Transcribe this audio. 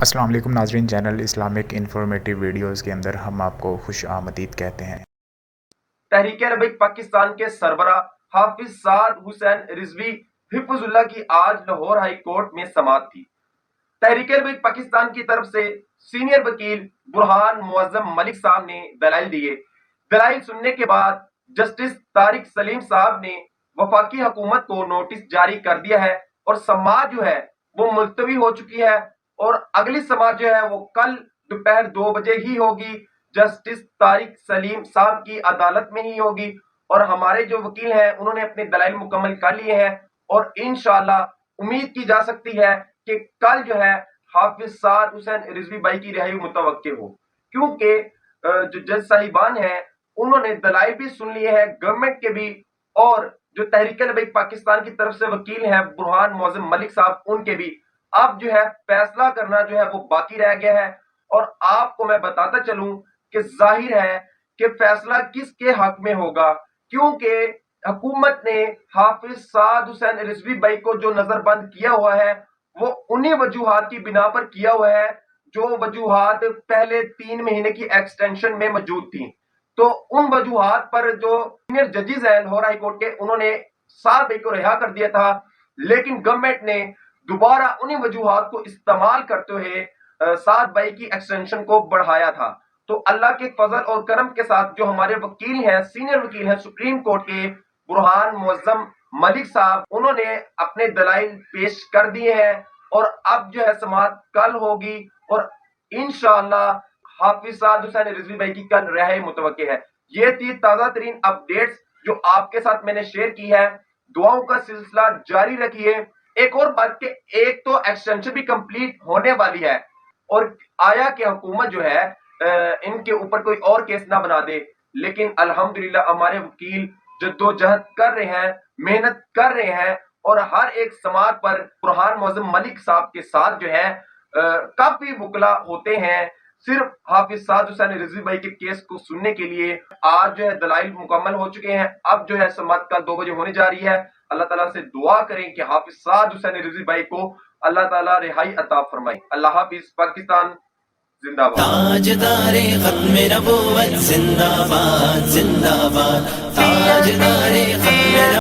السلام علیکم ناظرین، چینل اسلامک انفارمیٹیو ویڈیوز کے اندر ہم آپ کو خوش آمدید کہتے ہیں۔ تحریک لبیک پاکستان کے سربراہ حافظ سعد حسین رضوی حفظ اللہ کی آج لاہور ہائی کورٹ میں سماعت تھی۔ تحریک لبیک پاکستان کی طرف سے سینئر وکیل برہان معظم ملک صاحب نے دلائل دیے۔ دلائل سننے کے بعد جسٹس طارق سلیم صاحب نے وفاقی حکومت کو نوٹس جاری کر دیا ہے اور سماعت جو ہے وہ ملتوی ہو چکی ہے اور اگلی سماعت جو ہے وہ کل دوپہر 2 بجے ہی ہوگی، جسٹس طارق سلیم صاحب کی عدالت میں ہی ہوگی، اور ہمارے جو وکیل ہیں انہوں نے اپنے دلائل مکمل کر لیے ہیں اور انشاءاللہ امید کی جا سکتی ہے کہ کل جو ہے حافظ سعد حسین رضوی بھائی کی رہائی متوقع ہو، کیونکہ جو جج صاحبان ہیں انہوں نے دلائل بھی سن لیے ہیں گورنمنٹ کے بھی، اور جو تحریک لبیک پاکستان کی طرف سے وکیل ہیں برہان معظم ملک صاحب ان کے بھی۔ اب جو ہے فیصلہ کرنا جو ہے وہ باقی رہ گیا ہے، اور آپ کو میں بتاتا چلوں کہ ظاہر ہے کہ فیصلہ کس کے حق میں ہوگا، کیونکہ حکومت نے حافظ سعد حسین رضوی بھائی کو جو نظر بند کیا ہوا ہے وہ انہی وجوہات کی بنا پر کیا ہوا ہے جو وجوہات پہلے 3 مہینے کی ایکسٹینشن میں موجود تھیں۔ تو ان وجوہات پر جو سینئر ججز ہیں لاہور ہائی کورٹ کے، انہوں نے سعد بھائی کو رہا کر دیا تھا، لیکن گورنمنٹ نے دوبارہ انہی وجوہات کو استعمال کرتے ہوئے سعد بھائی کی ایکسٹینشن کو بڑھایا تھا۔ تو اللہ کے فضل اور کرم کے ساتھ جو ہمارے وکیل ہیں، سینئر وکیل ہیں سپریم کورٹ کے برہان معظم ملک صاحب، انہوں نے اپنے دلائل پیش کر دیے ہیں اور اب جو ہے سماعت کل ہوگی اور انشاءاللہ حافظ سعد حسین رضوی بھائی کی کل رہائی متوقع ہے۔ یہ تھی تازہ ترین اپڈیٹس جو آپ کے ساتھ میں نے شیئر کی ہے۔ دعاؤں کا سلسلہ جاری رکھیے۔ ایک اور بات کہ ایک تو ایکسٹینشن بھی کمپلیٹ ہونے والی ہے، اور آیا کہ حکومت جو ہے ان کے اوپر کوئی اور کیس نہ بنا دے، لیکن الحمدللہ ہمارے وکیل جدوجہد کر رہے ہیں، محنت کر رہے ہیں، اور ہر ایک سماعت پر برہان معظم ملک صاحب کے ساتھ جو ہے کافی وکلا ہوتے ہیں صرف حافظ سعد حسین رضوی بھائی کے کیس کو سننے کے لیے۔ آج جو ہے دلائل مکمل ہو چکے ہیں، اب جو ہے سماعت کل 2 بجے ہونے جا رہی ہے۔ اللہ تعالیٰ سے دعا کریں کہ حافظ سعد حسین رضوی بھائی کو اللہ تعالیٰ رہائی عطا فرمائے۔ اللہ حافظ۔ پاکستان زندہ باد۔ تاجدار ختم نبوت زندہ باد زندہ باد، تاجدار ختم